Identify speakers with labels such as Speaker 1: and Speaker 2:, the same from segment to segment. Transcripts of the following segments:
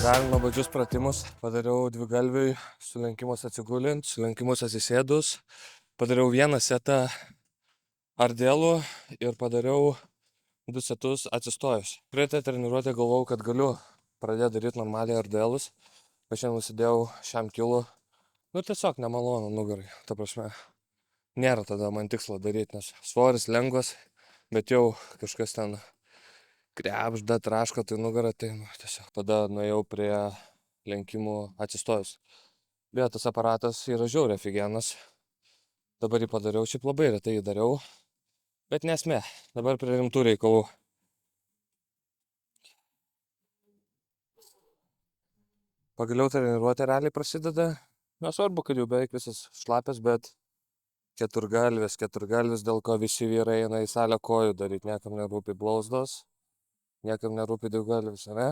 Speaker 1: Padarėm nuobodžius pratimus, padariau dvigalviui sulenkimus atsigulint, sulenkimus atsisėdus, padariau vieną setą ardėlų ir padariau 2 setus atsistojus. Praeitą treniruotę galvojau, kad galiu pradėti daryti normaliai ardėlus, bet šiandien nusidėjau šiam kilų. Tiesiog nemalonu nugarai, ta prasme. Nėra tada man tikslo daryti, nes svoris lengvas, bet jau kažkas ten krebžda, traško, tai nugarą, tai tiesiog tada nuėjau prie lenkimų atsistojus. Bet tas aparatas yra žiauriai afigenas. Dabar jį padariau, šiaip labai retai jį dariau, bet nesmė, dabar prie rimtų reikalų. Pagaliau treniruotė realiai prasideda. Nesvarbu, kad jau beveik visas šlapės, bet keturgalvis, dėl ko visi vyrai eina į salę kojų daryti. Niekam nerūpi blauzdos, niekam nerūpi dvigalvis, ne?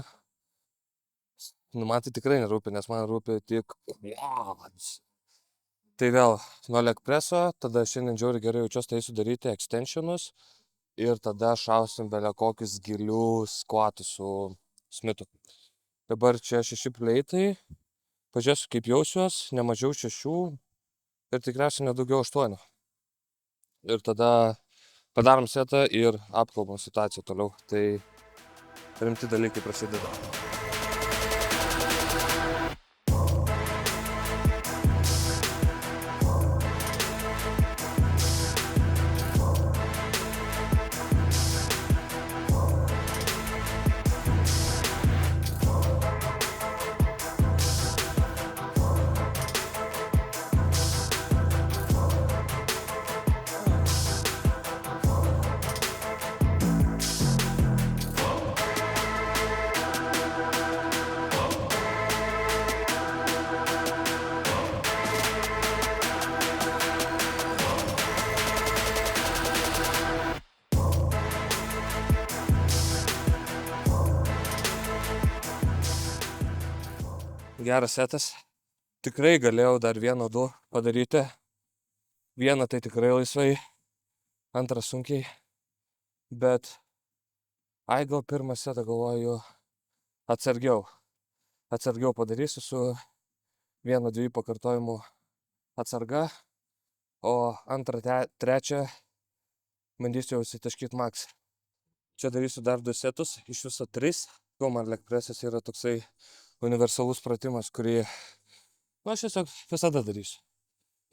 Speaker 1: Man tai tikrai nerūpi, nes man rūpi tik quads. Tai vėl nuo leg preso, tada šiandien žiauriai gerai jaučiuosi, tai sudaryti extensionus ir tada šausim belia kokius gilius squatus su Smitu. Dabar čia 6 pleitai, pažiūrėsiu kaip jausiuos, ne mažiau 6 ir tikriausiai nedaugiau 8. Ir tada padarom setą ir apkalbam situaciją toliau, tai rimti dalykai prasideda. Geras setas. Tikrai galėjau dar 1-2 padaryti. Vieną tai tikrai laisvai, antrą sunkiai. Bet gal pirmą setą galvoju atsargiau. Atsargiau padarysiu su 1-2 pakartojimų atsarga. O antrą, trečią bandysiu jau įsitaškyti max. Čia darysiu dar 2 setus, iš viso 3. Man leg presas yra toksai universalus pratimas, kurį aš tiesiog visada darysiu,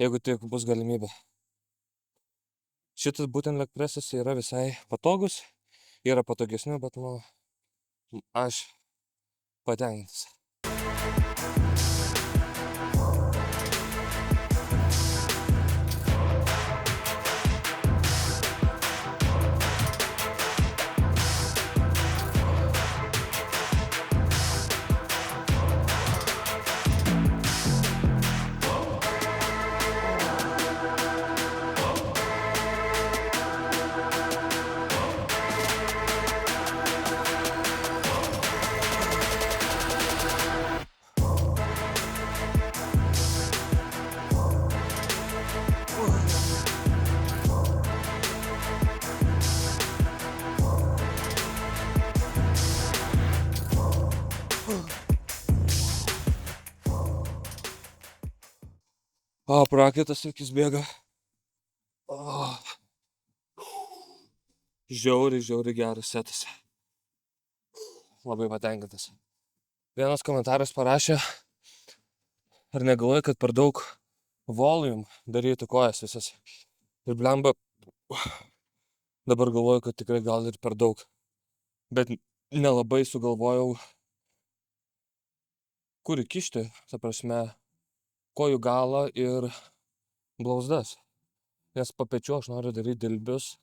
Speaker 1: jeigu tik bus galimybė. Šitas būtent leg presas yra visai patogus, yra patogesnių, bet aš patenkintas. Prakaitas akis bėga. Žiauriai geras setas. Labai patenkintas. Vienas komentaras parašė, ar negalvoji, kad per daug volume darytų kojas visas. Ir blemba, dabar galvoju, kad tikrai gal ir per daug. Bet nelabai sugalvojau, kur įkišti, ta prasme, kojų galą ir blauzdas. Nes po pečių aš noriu daryti dilbius.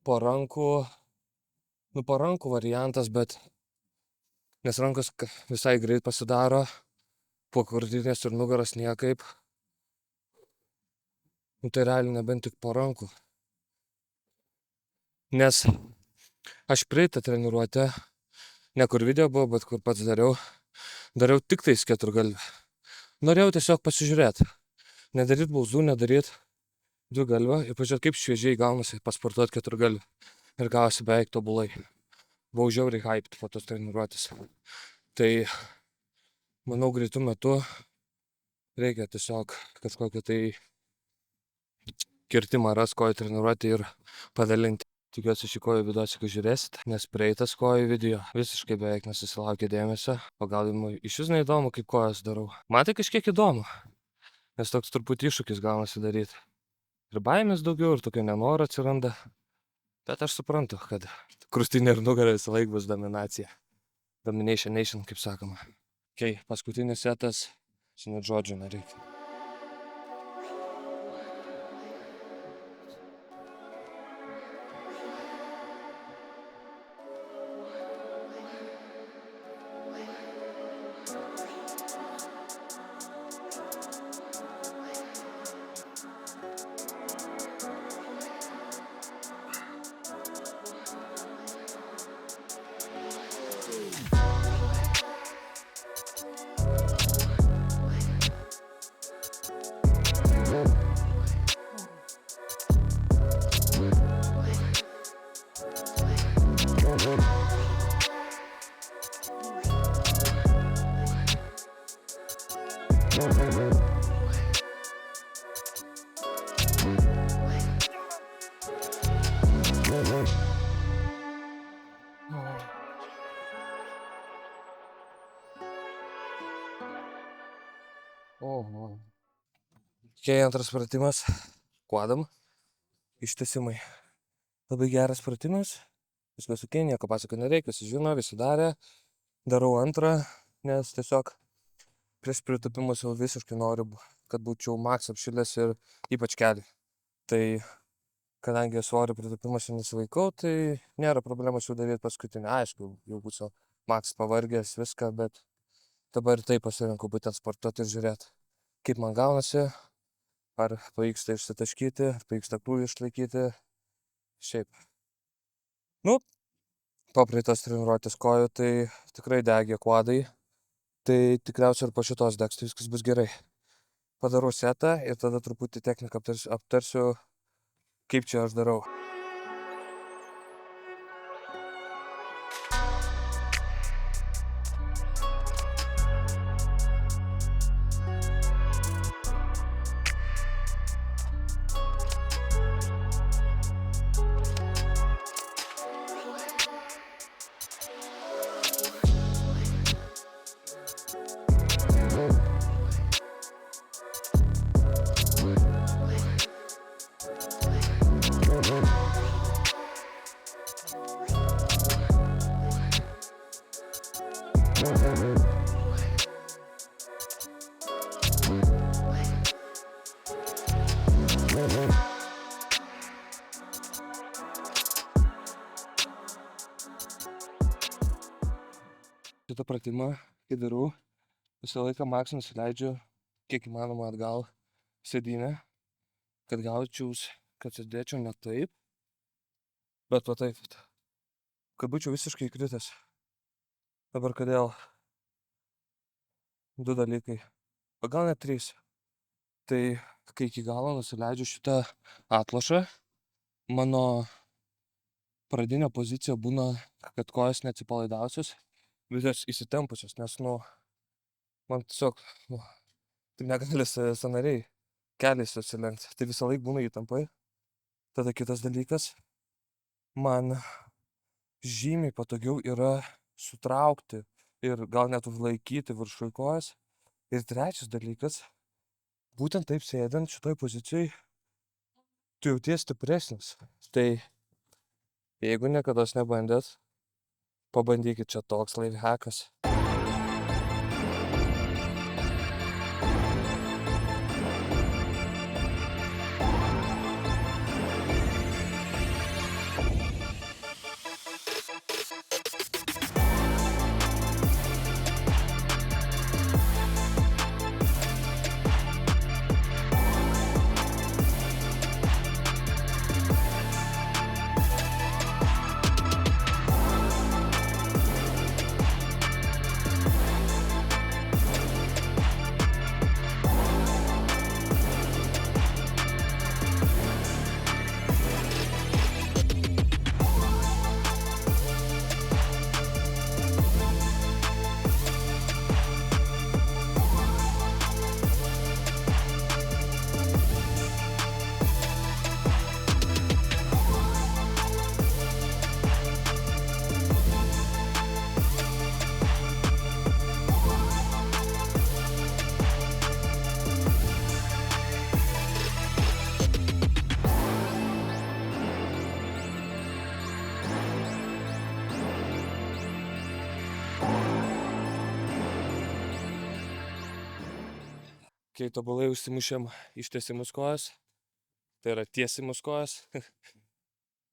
Speaker 1: Po rankų variantas, bet nes rankos visai greit pasidaro, po krūtinės ir nugaras niekaip. Tai realiai nebent tik po rankų. Nes aš praeitą treniruotę, ne kur video buvo, bet kur pats dariau tik tais keturgalvį. Norėjau tiesiog pasižiūrėti. Nedaryt blauzdų, nedaryt dvigalvio ir pažiūrėti, kaip šviežiai gaunasi pasportuoti keturgalvį. Ir gavosi beveik tobulai. buvau žiauriai hyped po tos treniruotės. Tai, manau, greitų metų reikia tiesiog kažkokį tai kirtimą ras kojų treniruotę ir padalinti. Tikiuosi šį kojų video, jeigu žiūrėsit, nes praeitas kojų video visiškai beveik nesusilaukė dėmesio, o gal jums iš vis neįdomu, kaip kojas darau. Man tai kažkiek įdomu, nes toks truputį iššūkis gaunasi daryti. Ir baimės daugiau, ir tokio nenoro atsiranda, bet aš suprantu, kad krūtinė ir nugara visą laiką bus dominacija. Domination nation, kaip sakoma. Ok, paskutinis setas, net žodžių nereikia. Ok, antras pratimas, quadam, ištęsimai. Labai geras pratimas, viskas ok, nieko pasakoti nereikia, visi žino, visi darė. Darau antrą, nes tiesiog prieš pritapimus jau visiškai noriu, kad būčiau maks apšilęs ir ypač keliai. Tai kadangi svorio pritapimus nesilaikau, tai nėra problemos jau daryti paskutinį. Aišku, jau būsiu maks pavargęs viską, bet dabar taip pasirinkau būtent sportuoti ir žiūrėti, kaip man gaunasi. Ar pavyksta išsitaškyti, ar pavyksta krūvį išlaikyti. Šiaip. Po praeitos treniruotės kojų, tai tikrai degė quadai. Tai tikriausiai ir po šitos degs, tai viskas bus gerai. Padarau setą ir tada truputį techniką aptarsiu, kaip čia aš darau. Šitą pratimą, kai darau, visą laiką maks nusileidžiu kiek įmanoma atgal sėdynę, kad gaučiaus, kad sėdėčiau ne taip, bet va taip, kad būčiau visiškai įkritęs. Dabar kodėl? 2 dalykai, o gal net 3. Tai kai iki galo nusileidžiu šitą atlošą, mano pradinė pozicija būna, kad kojas neatsipalaidavusios, visas įsitempusios, nes, man tiesiog, taip negali sąnariai keliais atsilenkti, tai visą laiką būna įtampai. Tada kitas dalykas, man žymiai patogiau yra sutraukti ir gal net užlaikyti viršuj kojas. Ir trečias dalykas, būtent taip sėdant šitoj pozicijoj, tu jauties stipresnis. Tai jeigu niekados nebandėt, pabandykit, čia toks lifehackas. Ok, tobulai užsimušėm ištiesimus kojas. Tai yra tiesimus kojas.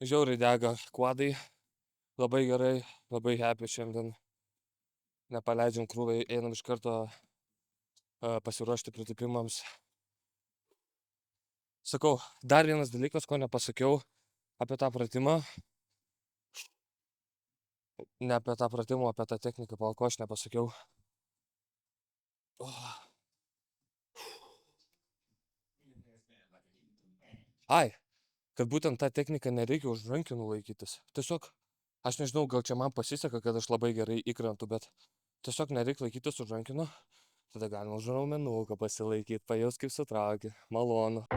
Speaker 1: Žiauriai dega kvadai. Labai gerai, labai happy šiandien. Nepaleidžiam krūvai, einam iš karto pasiruošti pritūpimams. Sakau, dar vienas dalykas, ko nepasakiau apie tą pratimą. Ne apie tą pratimą, apie tą techniką, ko aš nepasakiau. Ai, kad būtent tą techniką nereikia už rankinų laikytis. Tiesiog, aš nežinau, gal čia man pasiseka, kad aš labai gerai įkrentu, bet tiesiog nereikia laikytis už rankinų. Tada galima už raumenuką pasilaikyti, pajaus kaip sutraukia, malonu.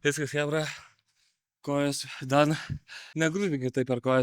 Speaker 1: Viskas, chebra. Kojas, dan. Negrūdinkit taip per kojas.